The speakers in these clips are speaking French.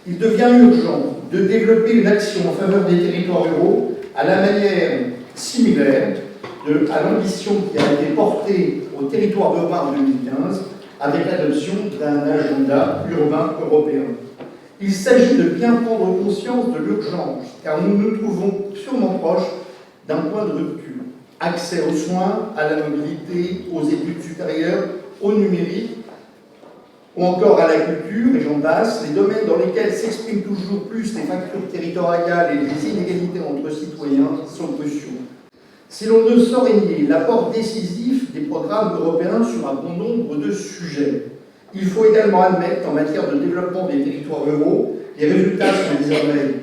Il devient urgent de développer une action en faveur des territoires ruraux à la manière similaire à l'ambition qui a été portée au territoire urbain en 2015 avec l'adoption d'un agenda urbain européen. Il s'agit de bien prendre conscience de l'urgence, car nous nous trouvons sûrement proches d'un point de rupture. Accès aux soins, à la mobilité, aux études supérieures, au numérique, ou encore à la culture, et j'en passe, les domaines dans lesquels s'expriment toujours plus les fractures territoriales et les inégalités entre citoyens sont cruciaux. Si l'on ne saurait nier l'apport décisif des programmes européens sur un bon nombre de sujets, il faut également admettre qu'en matière de développement des territoires ruraux, les résultats sont désormais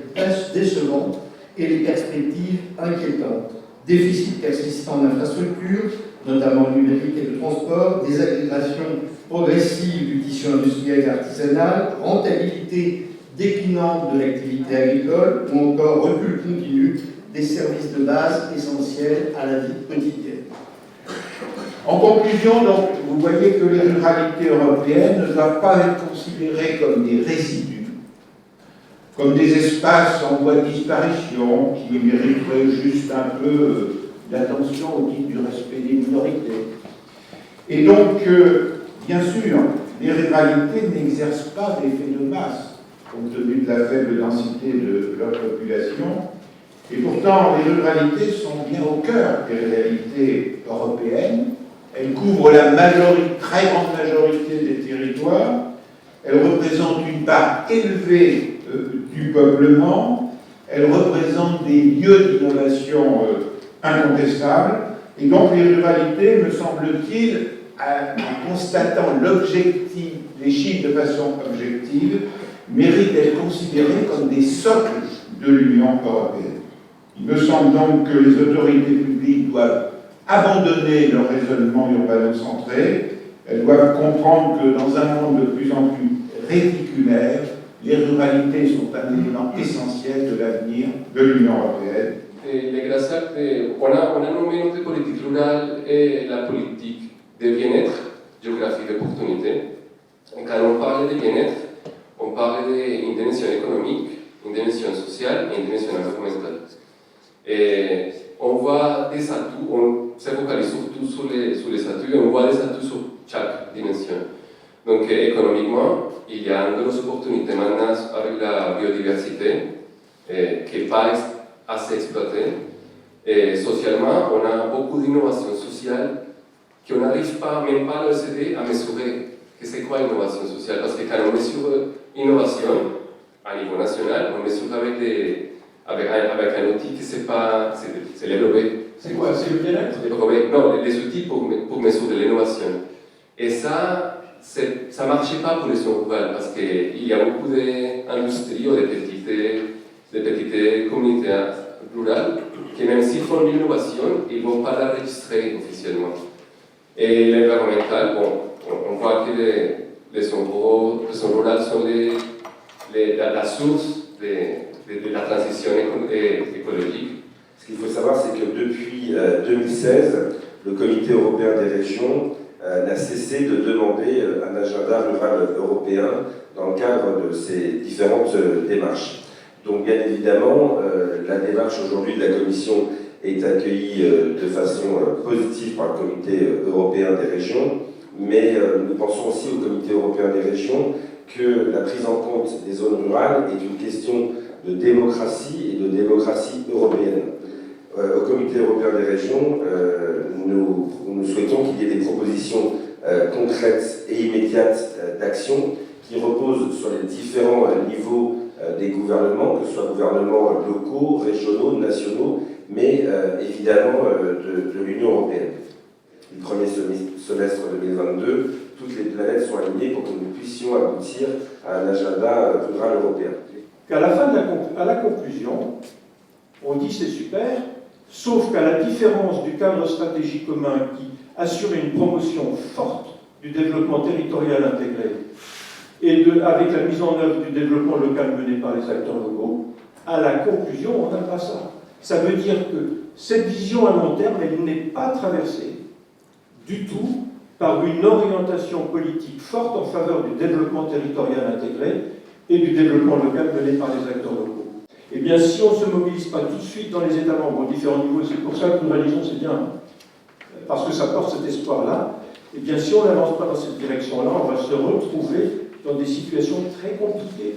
décevants et les perspectives inquiétantes. Déficit persistant d'infrastructures, notamment numérique et de transport, désagrégation progressive du tissu industriel et artisanal, rentabilité déclinante de l'activité agricole ou encore recul continu des services de base essentiels à la vie quotidienne. En conclusion, donc, vous voyez que les ruralités européennes ne doivent pas être considérées comme des résidus, comme des espaces en voie de disparition qui mériteraient juste un peu d'attention au titre du respect des minorités. Et donc, bien sûr, les ruralités n'exercent pas d'effet de masse, compte tenu de la faible densité de leur population. Et pourtant, les ruralités sont bien au cœur des réalités européennes. Elles couvrent la très grande majorité des territoires. Elles représentent une part élevée du peuplement. Elles représentent des lieux d'innovation incontestables. Et donc, les ruralités, me semble-t-il, en constatant l'objectif, les chiffres de façon objective, méritent d'être considérés comme des socles de l'Union européenne. Il me semble donc que les autorités publiques doivent abandonner leur raisonnement urbano-centré. Elles doivent comprendre que dans un monde de plus en plus réticulaire, les ruralités sont un élément essentiel de l'avenir de l'Union européenne. On a nommé notre politique rurale et la politique de bien-être, géographique d'opportunité. Quand on parle de bien-être, on parle d'une dimension économique, une dimension sociale et une dimension environnementale. Et on voit des atouts, on se focalise surtout sur les atouts et on voit des atouts sur chaque dimension. Donc économiquement, il y a une grosse opportunité maintenant avec la biodiversité qui n'est pas assez exploitée. Et socialement, on a beaucoup d'innovation sociale qu'on n'arrive pas, même pas à l'OCDE, à mesurer que c'est quoi l'innovation sociale. Parce que quand on mesure innovation à niveau national, on mesure avec un outil qui c'est les brevets. C'est quoi? C'est le bien-être? Non, les outils pour mesurer l'innovation. Et ça ne marchait pas pour les zones rurales parce qu'il y a beaucoup d'industries ou de petites communautés rurales qui, même s'ils font de l'innovation, ils ne vont pas la registrer officiellement. Et l'environnemental, on voit que les zones rurales sont la source de la transition écologique. Ce qu'il faut savoir, c'est que depuis 2016, le Comité européen des régions n'a cessé de demander un agenda rural européen dans le cadre de ces différentes démarches. Donc bien évidemment, la démarche aujourd'hui de la Commission est accueillie de façon positive par le Comité européen des régions, mais nous pensons aussi au Comité européen des régions que la prise en compte des zones rurales est une question de démocratie et de démocratie européenne. Au Comité européen des régions, nous souhaitons qu'il y ait des propositions concrètes et immédiates d'action qui reposent sur les différents niveaux des gouvernements, que ce soit gouvernements locaux, régionaux, nationaux, mais évidemment de l'Union européenne. Le premier semestre 2022, toutes les planètes sont alignées pour que nous puissions aboutir à un agenda rural européen. Qu'à la fin à la conclusion, on dit c'est super, sauf qu'à la différence du cadre stratégique commun qui assurait une promotion forte du développement territorial intégré et avec la mise en œuvre du développement local mené par les acteurs locaux, à la conclusion, on n'a pas ça. Ça veut dire que cette vision à long terme, elle n'est pas traversée du tout par une orientation politique forte en faveur du développement territorial intégré et du développement local mené par les acteurs locaux. Eh bien, si on ne se mobilise pas tout de suite dans les États membres aux différents niveaux, c'est pour ça qu'une religion c'est bien, parce que ça porte cet espoir-là, eh bien, si on n'avance pas dans cette direction-là, on va se retrouver dans des situations très compliquées,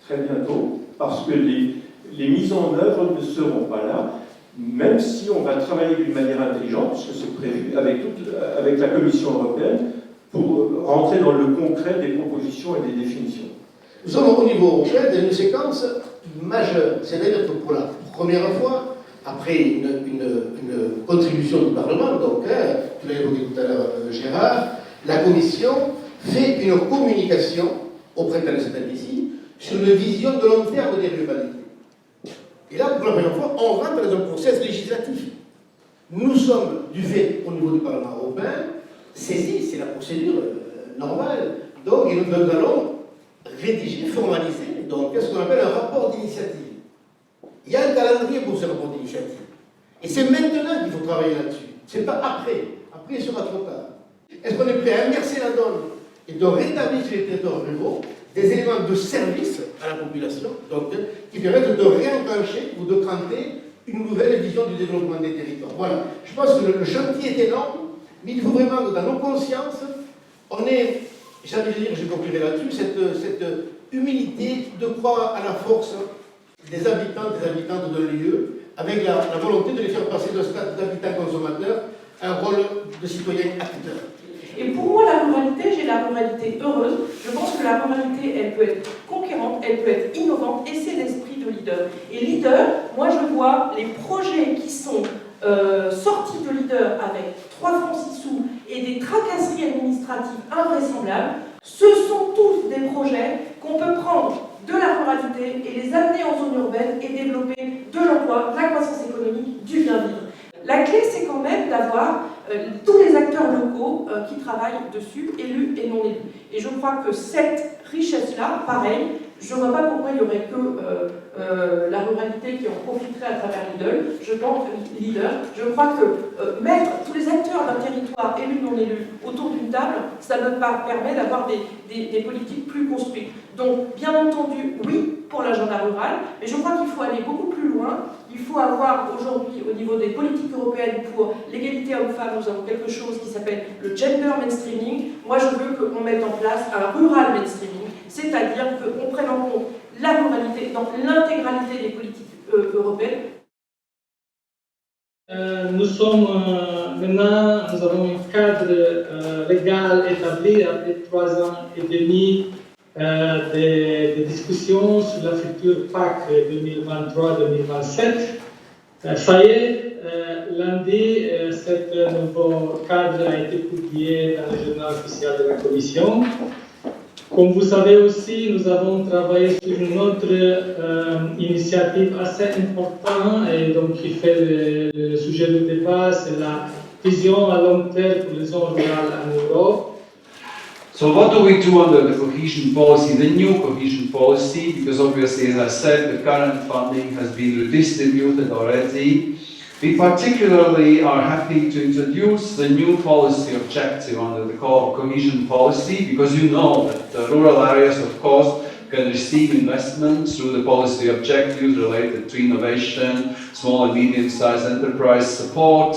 très bientôt, parce que les mises en œuvre ne seront pas là, même si on va travailler d'une manière intelligente, puisque c'est prévu avec la Commission européenne, pour rentrer dans le concret des propositions et des définitions. Nous sommes au niveau européen dans une séquence majeure, c'est-à-dire que pour la première fois, après une contribution du Parlement, donc, tu l'as évoqué tout à l'heure Gérard, la Commission fait une communication au printemps de cette année-ci sur une vision de long terme des ruralités. Et là, pour la première fois, on rentre dans un processus législatif. Nous sommes, du fait au niveau du Parlement européen, saisis, c'est la procédure normale. Donc, nous allons rédiger, formaliser, donc, ce qu'on appelle un rapport d'initiative. Il y a un calendrier pour ce rapport d'initiative. Et c'est maintenant qu'il faut travailler là-dessus. Ce n'est pas après. Après, il sera trop tard. Est-ce qu'on est prêt à inverser la donne et de rétablir sur les territoires ruraux des éléments de service à la population, donc, qui permettent de réenclencher ou de cranter une nouvelle vision du développement des territoires. Voilà. Je pense que le chantier est énorme, mais il faut vraiment que dans nos consciences, on ait, j'ai envie de dire, je conclurai là-dessus, cette humilité de croire à la force des habitants, des habitantes d'un lieu, avec la volonté de les faire passer d'un stade d'habitant consommateur à un rôle de citoyen acteur. Et pour moi, la ruralité, j'ai la ruralité heureuse. Je pense que la ruralité, elle peut être conquérante, elle peut être innovante, et c'est l'esprit de leader. Et leader, moi je vois les projets qui sont sortis de leader avec 3 francs 6 sous et des tracasseries administratives invraisemblables. Ce sont tous des projets qu'on peut prendre de la ruralité et les amener en zone urbaine et développer de l'emploi, de la croissance économique, du bien-vivre. La clé, c'est quand même d'avoir tous les acteurs locaux qui travaillent dessus, élus et non élus. Et je crois que cette richesse-là, pareil, je ne vois pas pourquoi il n'y aurait que la ruralité qui en profiterait à travers Lidl. Je pense je crois que mettre tous les acteurs d'un territoire, élus non élus, autour d'une table, ça me permet d'avoir des politiques plus construites. Donc, bien entendu, oui, pour l'agenda rural, mais je crois qu'il faut aller beaucoup plus loin. Il faut avoir aujourd'hui, au niveau des politiques européennes pour l'égalité homme-femme, nous avons quelque chose qui s'appelle le gender mainstreaming. Moi, je veux qu'on mette en place un rural mainstreaming, c'est-à-dire qu'on prenne en compte la ruralité dans l'intégralité des politiques européennes. Nous avons un cadre légal établi après 3 ans et demi de discussions sur la future PAC 2023-2027. Ça y est, lundi, ce nouveau cadre a été publié dans le journal officiel de la Commission. Comme vous savez aussi, nous avons travaillé sur une autre initiative assez importante et donc qui fait le sujet du débat, c'est la vision à long terme pour les zones rurales en Europe. So what do we do under the cohesion policy, the new cohesion policy? Because obviously, as I said, the current funding has been redistributed already. We particularly are happy to introduce the new policy objective under the cohesion policy, because you know that the rural areas, of course, can receive investment through the policy objectives related to innovation, small and medium-sized enterprise support,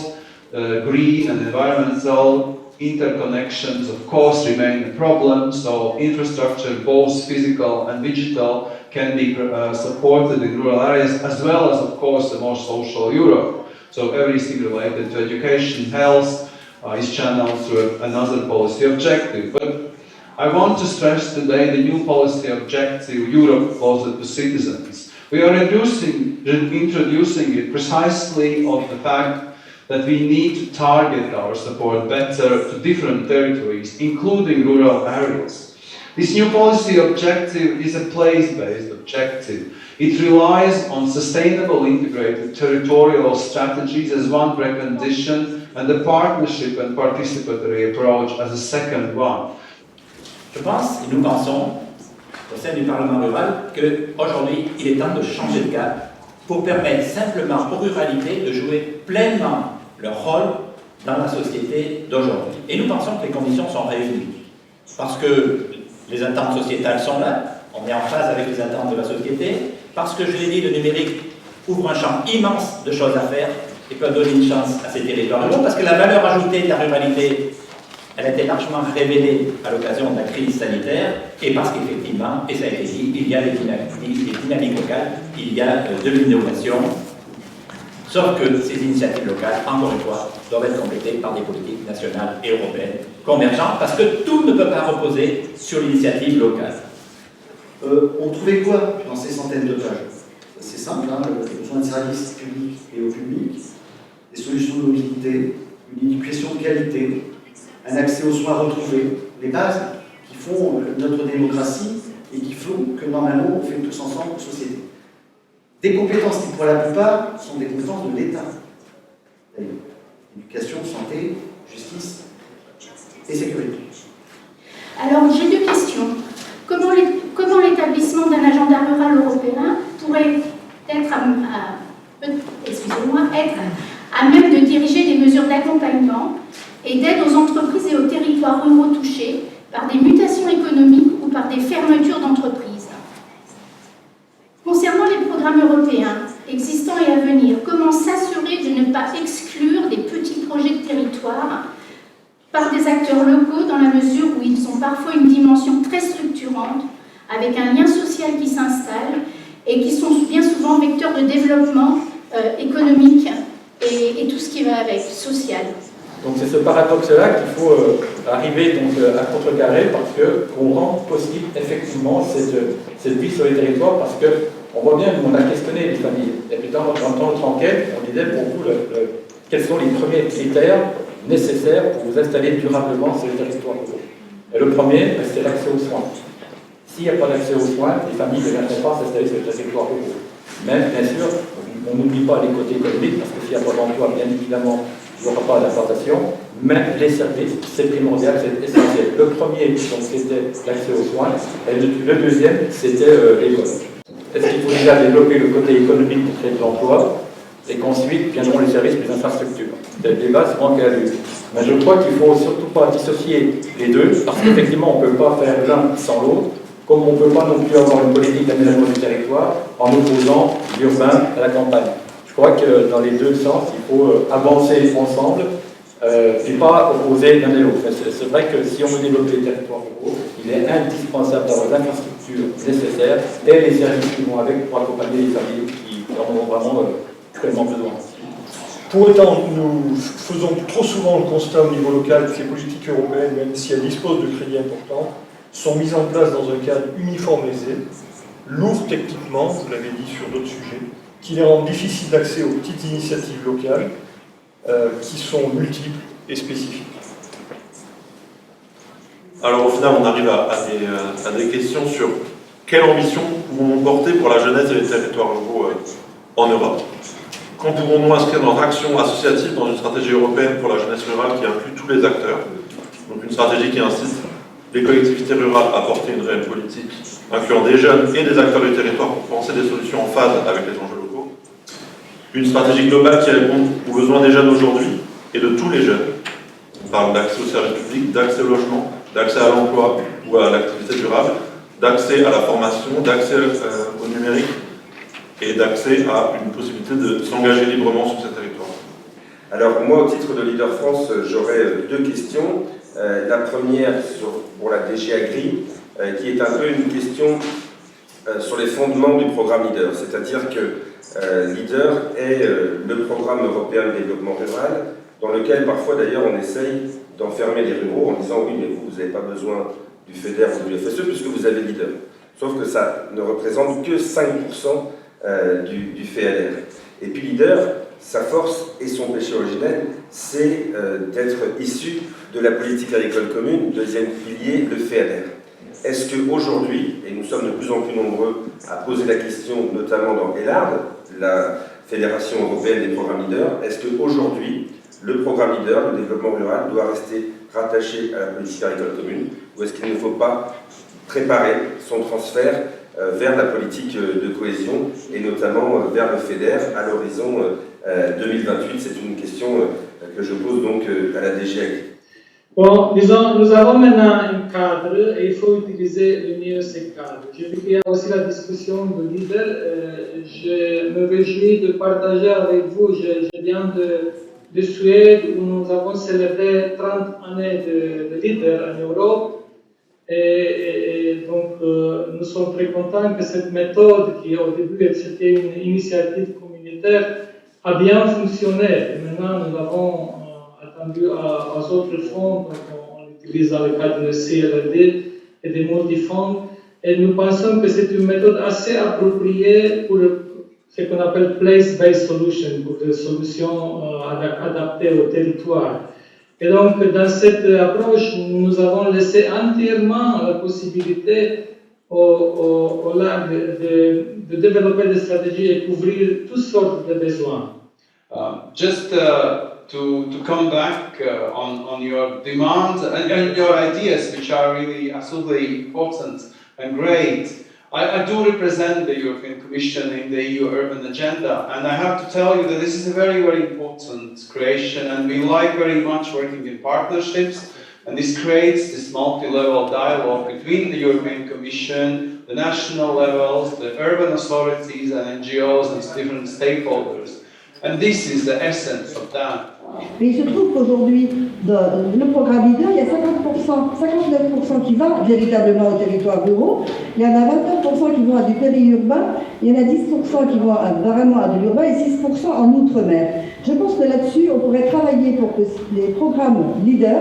green and environmental interconnections, of course, remain a problem. So infrastructure, both physical and digital, can be supported in rural areas, as well as, of course, a more social Europe. So everything related to education, health is channeled through another policy objective. But I want to stress today the new policy objective, Europe closer to citizens. We are introducing it precisely on the fact that we need to target our support better to different territories, including rural areas. This new policy objective is a place-based objective. It relies on sustainable integrated territorial strategies as one precondition and the partnership and participatory approach as a second one. Je pense, et nous pensons, au sein du Parlement rural, qu'aujourd'hui, il est temps de changer de cap pour permettre simplement aux ruralités de jouer pleinement leur rôle dans la société d'aujourd'hui. Et nous pensons que les conditions sont réunies. Parce que les attentes sociétales sont là, on est en phase avec les attentes de la société, parce que je l'ai dit, le numérique ouvre un champ immense de choses à faire et peut donner une chance à ces territoires ruraux, parce que la valeur ajoutée de la ruralité, elle a été largement révélée à l'occasion de la crise sanitaire, et parce qu'effectivement, et ça a été dit, il y a des dynamiques locales, il y a de l'innovation, sauf que ces initiatives locales, encore une fois, doivent être complétées par des politiques nationales et européennes convergentes, parce que tout ne peut pas reposer sur l'initiative locale. On trouvait quoi dans ces centaines de pages? C'est simple, hein, le besoin de services publics et au public, des solutions de mobilité, une éducation de qualité, un accès aux soins retrouvés, les bases qui font notre démocratie et qui font que normalement on fait tous ensemble une société. Des compétences qui pour la plupart sont des compétences de l'État. Éducation, santé, justice et sécurité. Alors j'ai deux questions. Comment l'établissement d'un agenda rural européen pourrait être à même de diriger des mesures d'accompagnement et d'aide aux entreprises et aux territoires ruraux touchés par des mutations économiques ou par des fermetures d'entreprises? Concernant les programmes européens existants et à venir, comment s'assurer de ne pas exclure des petits projets de territoire par des acteurs locaux dans la mesure où ils ont parfois une dimension très structurante, avec un lien social qui s'installe et qui sont bien souvent vecteurs de développement économique et tout ce qui va avec, social. Donc c'est ce paradoxe-là qu'il faut arriver donc, à contrecarrer parce qu'on rend possible effectivement cette vie sur les territoires, parce qu'on voit bien, on a questionné les familles. Et puis dans notre enquête, on disait pour vous quels sont les premiers critères nécessaires pour vous installer durablement sur les territoires ruraux. Et le premier, c'est l'accès aux soins. S'il n'y a pas d'accès aux soins, les familles ne viendraient pas s'installer sur les territoires ruraux. Même, bien sûr, on n'oublie pas les côtés économiques, parce que s'il n'y a pas d'emploi, bien évidemment, il n'y aura pas d'implantation, mais les services, c'est primordial, c'est essentiel. Le premier, donc, c'était l'accès aux soins, et le deuxième, c'était l'école. Est-ce qu'il faut déjà développer le côté économique pour créer de l'emploi, et qu'ensuite viendront les services, les infrastructures? Le débat se manque à lui. Mais je crois qu'il ne faut surtout pas dissocier les deux, parce qu'effectivement, on ne peut pas faire l'un sans l'autre, comme on ne peut pas non plus avoir une politique d'aménagement du territoire en opposant l'urbain à la campagne. Je crois que dans les deux sens, il faut avancer ensemble et pas opposer l'un et l'autre. C'est vrai que si on veut développer les territoires ruraux, il est indispensable d'avoir les infrastructures nécessaires et les services qui vont avec pour accompagner les familles qui en ont vraiment cruellement besoin. Pour autant, nous faisons trop souvent le constat au niveau local que les politiques européennes, même si elles disposent de crédits importants, sont mises en place dans un cadre uniformisé, lourd techniquement, vous l'avez dit sur d'autres sujets, qui les rend difficiles d'accès aux petites initiatives locales, qui sont multiples et spécifiques. Alors au final, on arrive à des questions sur quelle ambition pouvons-nous porter pour la jeunesse et les territoires ruraux en Europe? Quand pourrons-nous inscrire notre action associative dans une stratégie européenne pour la jeunesse rurale qui inclut tous les acteurs? Donc une stratégie qui incite les collectivités rurales à porter une réelle politique, incluant des jeunes et des acteurs du territoire pour penser des solutions en phase avec les enjeux locaux. Une stratégie globale qui répond aux besoins des jeunes aujourd'hui et de tous les jeunes. On parle d'accès aux services publics, d'accès au logement, d'accès à l'emploi ou à l'activité durable, d'accès à la formation, d'accès au numérique et d'accès à une possibilité de s'engager librement sur ces territoires. Alors moi, au titre de Leader France, j'aurais deux questions. La première pour la DG Agri, qui est un peu une question sur les fondements du programme Leader. C'est-à-dire que Leader est le programme européen de développement rural, dans lequel parfois d'ailleurs on essaye d'enfermer les ruraux en disant oui, mais vous n'avez pas besoin du FEDER ou du FSE puisque vous avez Leader. Sauf que ça ne représente que 5% du FEDER. Et puis Leader, sa force et son péché originel, c'est d'être issu de la politique agricole commune, deuxième pilier, le FEDER. Est-ce qu'aujourd'hui, et nous sommes de plus en plus nombreux à poser la question, notamment dans ELARD, la Fédération européenne des programmes Leader, est-ce qu'aujourd'hui, le programme Leader, le développement rural, doit rester rattaché à la politique agricole commune, ou est-ce qu'il ne faut pas préparer son transfert vers la politique de cohésion, et notamment vers le FEDER à l'horizon 2028? C'est une question que je pose donc à la DG Agri. Bon, disons, nous avons maintenant un cadre et il faut utiliser le mieux ce cadre. J'ai vu qu'il y a aussi la discussion de leader. Je me réjouis de partager avec vous. Je viens de Suède où nous avons célébré 30 années de leader en Europe. Et donc, nous sommes très contents que cette méthode, qui au début c'était une initiative communautaire, a bien fonctionné. Et maintenant, nous avons attendu aux autres fonds, donc on utilise dans le cadre de CLD et des multifonds. Et nous pensons que c'est une méthode assez appropriée pour ce qu'on appelle place-based solution, pour des solutions adaptées au territoire. Et donc, dans cette approche, nous avons laissé entièrement la possibilité au LAG de développer des stratégies et couvrir toutes sortes de besoins. Just to come back on your demands and your ideas, which are really absolutely important and great. I do represent the European Commission in the EU Urban Agenda, and I have to tell you that this is a very, very important creation, and we like very much working in partnerships, and this creates this multi-level dialogue between the European Commission, the national levels, the urban authorities and NGOs and different stakeholders. And this is the essence of that. Mais il se trouve qu'aujourd'hui, dans le programme LEADER, il y a 59% qui va véritablement aux territoires ruraux, il y en a 29% qui vont à du périurbain, il y en a 10% qui vont vraiment à de l'urbain et 6% en outre-mer. Je pense que là-dessus, on pourrait travailler pour que les programmes LEADER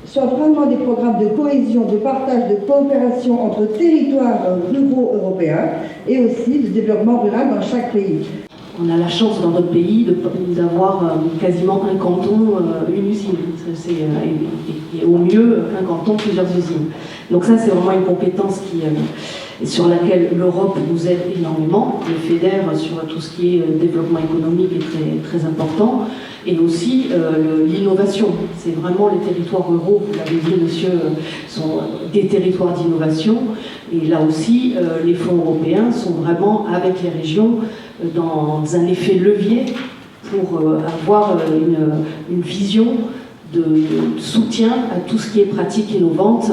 soient vraiment des programmes de cohésion, de partage, de coopération entre territoires ruraux européens et aussi de développement rural dans chaque pays. On a la chance dans notre pays d'avoir quasiment un canton, une usine. Et au mieux, un canton, plusieurs usines. Donc ça, c'est vraiment une compétence sur laquelle l'Europe nous aide énormément. Le FEDER, sur tout ce qui est développement économique, est très, très important. Et aussi l'innovation. C'est vraiment les territoires ruraux, vous l'avez dit, monsieur, sont des territoires d'innovation. Et là aussi, les fonds européens sont vraiment, avec les régions, dans un effet levier pour avoir une vision de soutien à tout ce qui est pratique innovante.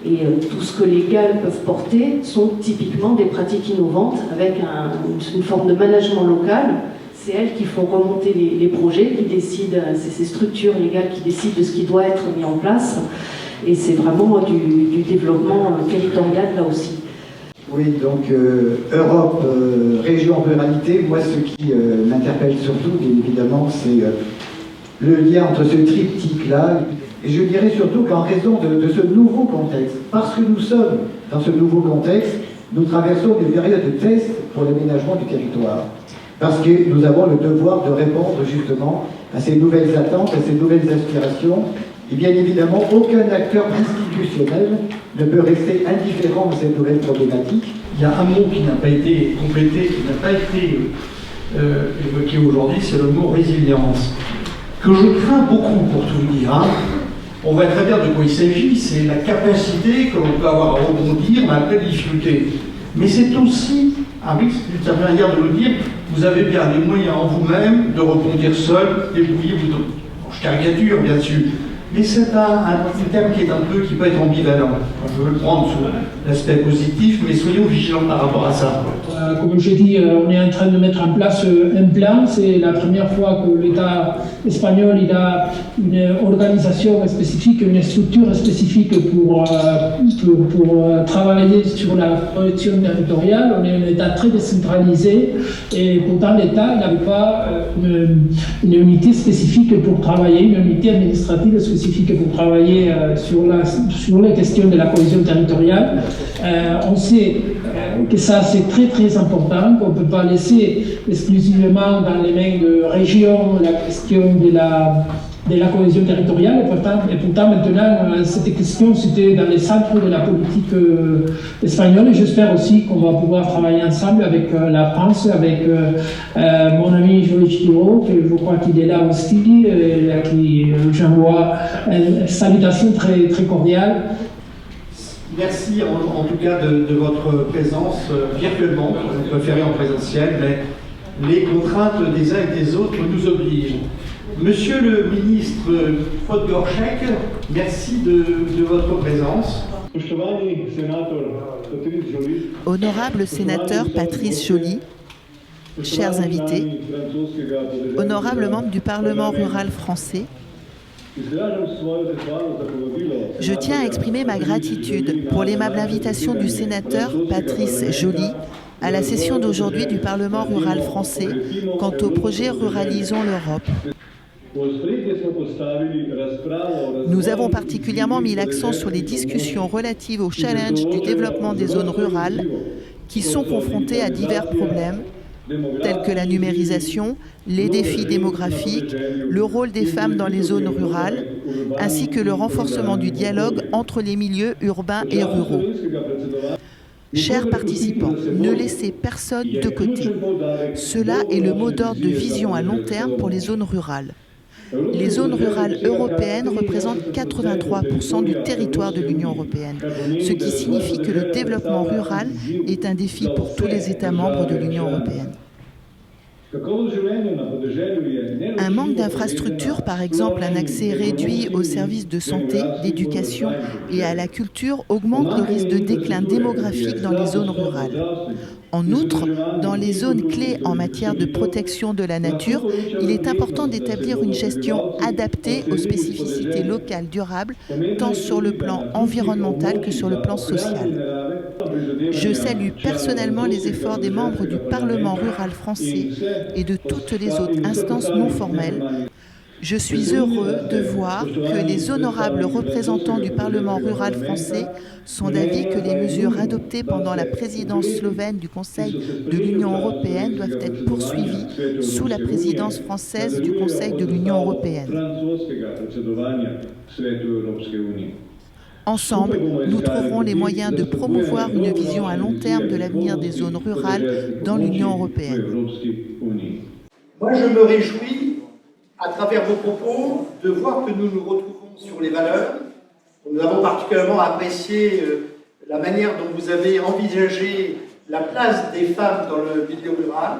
Et tout ce que les GAL peuvent porter sont typiquement des pratiques innovantes avec une forme de management local. C'est elles qui font remonter les projets, qui décident, c'est ces structures légales qui décident de ce qui doit être mis en place. Et c'est vraiment du développement territorial là aussi. Oui, donc Europe, région, ruralité, moi ce qui m'interpelle surtout, bien évidemment, c'est le lien entre ce triptyque-là. Et je dirais surtout qu'en raison de ce nouveau contexte, parce que nous sommes dans ce nouveau contexte, nous traversons des périodes de test pour l'aménagement du territoire. Parce que nous avons le devoir de répondre justement à ces nouvelles attentes, à ces nouvelles aspirations. Et bien évidemment, aucun acteur institutionnel ne peut rester indifférent à cette nouvelle problématique. Il y a un mot qui n'a pas été complété, qui n'a pas été évoqué aujourd'hui, c'est le mot résilience, que je crains beaucoup pour tout vous dire. On voit très bien de quoi il s'agit, c'est la capacité que l'on peut avoir à rebondir malgré les difficultés. Mais c'est aussi un risque, d'une certaine manière de le dire, vous avez bien les moyens en vous-même de rebondir seul, débrouillez-vous. Je caricature bien sûr, mais c'est un terme qui peut être ambivalent. Je veux le prendre sous l'aspect positif, mais soyons vigilants par rapport à ça. Comme je dis, on est en train de mettre en place un plan. C'est la première fois que l'État espagnol il a une organisation spécifique, une structure spécifique pour travailler sur la protection territoriale. On est un État très décentralisé et pourtant l'État n'avait pas une unité spécifique pour travailler, une unité administrative spécifique pour travailler sur les questions de la cohésion territoriale. On sait que ça c'est très très important, qu'on ne peut pas laisser exclusivement dans les mains de régions la question de la cohésion territoriale. Et pourtant maintenant, cette question c'était dans les centres de la politique espagnole et j'espère aussi qu'on va pouvoir travailler ensemble avec la France, avec mon ami Joël Chiro, que je crois qu'il est là aussi, et à qui j'envoie une salutation très, très cordiale. Merci en tout cas de votre présence virtuellement, on peut faire en présentiel, mais les contraintes des uns et des autres nous obligent. Monsieur le ministre Podgorček, merci de votre présence. Honorable sénateur Patrice Joly, chers invités, honorables membres du Parlement rural français, je tiens à exprimer ma gratitude pour l'aimable invitation du sénateur Patrice Joly à la session d'aujourd'hui du Parlement rural français quant au projet Ruralisons l'Europe. Nous avons particulièrement mis l'accent sur les discussions relatives aux challenges du développement des zones rurales qui sont confrontées à divers problèmes tels que la numérisation, les défis démographiques, le rôle des femmes dans les zones rurales, ainsi que le renforcement du dialogue entre les milieux urbains et ruraux. Chers participants, ne laissez personne de côté. Cela est le mot d'ordre de vision à long terme pour les zones rurales. Les zones rurales européennes représentent 83% du territoire de l'Union européenne, ce qui signifie que le développement rural est un défi pour tous les États membres de l'Union européenne. Un manque d'infrastructures, par exemple un accès réduit aux services de santé, d'éducation et à la culture, augmente le risque de déclin démographique dans les zones rurales. En outre, dans les zones clés en matière de protection de la nature, il est important d'établir une gestion adaptée aux spécificités locales durables, tant sur le plan environnemental que sur le plan social. Je salue personnellement les efforts des membres du Parlement rural français et de toutes les autres instances non formelles. Je suis heureux de voir que les honorables représentants du Parlement rural français sont d'avis que les mesures adoptées pendant la présidence slovène du Conseil de l'Union européenne doivent être poursuivies sous la présidence française du Conseil de l'Union européenne. Ensemble, nous trouverons les moyens de promouvoir une vision à long terme de l'avenir des zones rurales dans l'Union européenne. Moi, je me réjouis, à travers vos propos, de voir que nous nous retrouvons sur les valeurs. Nous avons particulièrement apprécié la manière dont vous avez envisagé la place des femmes dans le milieu rural,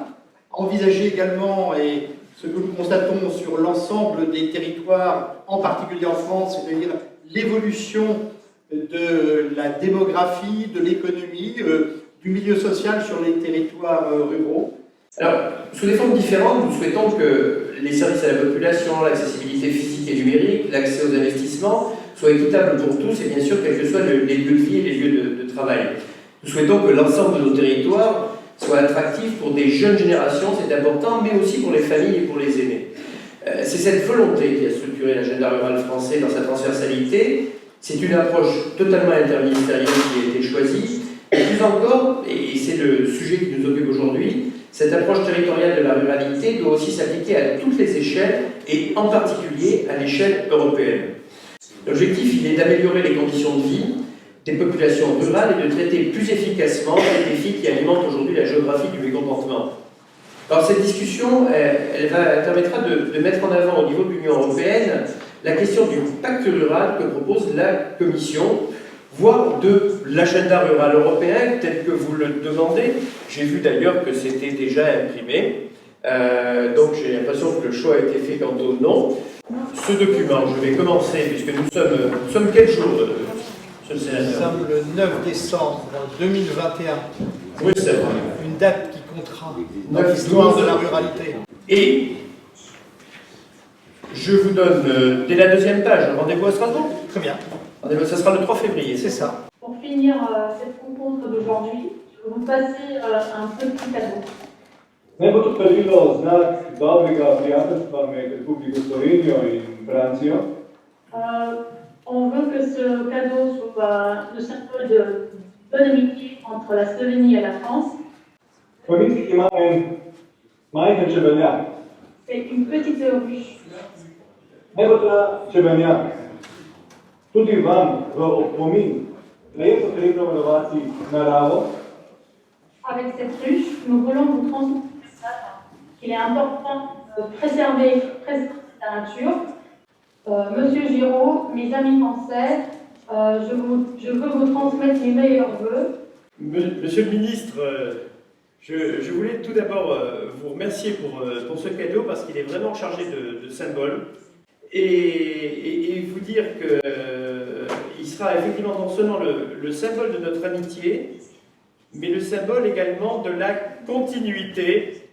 envisagé également, et ce que nous constatons sur l'ensemble des territoires, en particulier en France, c'est-à-dire l'évolution de la démographie, de l'économie, du milieu social sur les territoires ruraux. Alors, sous des formes différentes, nous souhaitons que les services à la population, l'accessibilité physique et numérique, l'accès aux investissements soient équitables pour tous et bien sûr quels que soient les lieux de vie et les lieux de travail. Nous souhaitons que l'ensemble de nos territoires soient attractifs pour des jeunes générations, c'est important, mais aussi pour les familles et pour les aînés. C'est cette volonté qui a structuré l'agenda rural français dans sa transversalité. C'est une approche totalement interministérielle qui a été choisie. Et plus encore, et c'est le sujet qui nous occupe aujourd'hui, cette approche territoriale de la ruralité doit aussi s'appliquer à toutes les échelles et en particulier à l'échelle européenne. L'objectif, il est d'améliorer les conditions de vie des populations rurales et de traiter plus efficacement les défis qui alimentent aujourd'hui la géographie du mécontentement. Alors cette discussion, elle permettra de mettre en avant au niveau de l'Union européenne la question du pacte rural que propose la Commission, voire de l'agenda rural européen tel que vous le demandez. J'ai vu d'ailleurs que c'était déjà imprimé, donc j'ai l'impression que le choix a été fait quant au nom. Ce document, je vais commencer, puisque nous sommes quel jour, monsieur le sénateur? Nous sommes le 9 décembre 2021. Bruxelles. Une date qui comptera dans l'histoire de la ruralité. Et je vous donne, dès la deuxième page, rendez-vous à Strasbourg. Très bien. Ça sera le 3 février. C'est ça. Pour finir cette rencontre d'aujourd'hui, je vais vous passer un petit cadeau. Ne bo to pravilo znak dobrega prijateljstva med Republiko Slovenijo in Francijo. On veut que ce cadeau soit le symbole de bonne amitié entre la Slovénie et la France. Korinsk ima en majhen čebelnjak. C'est une petite ruche. Ne bo ta čebelnjak tudi vam v opomin, da je potrebno varovati naravo. Avec cette ruche, nous voulons vous transmettre qu'il est important de préserver la nature. Monsieur Giraud, mes amis français, je veux vous transmettre mes meilleurs vœux. Monsieur le ministre, Je voulais tout d'abord vous remercier pour ce cadeau parce qu'il est vraiment chargé de symboles et vous dire qu'il sera effectivement non seulement le symbole de notre amitié, mais le symbole également de la continuité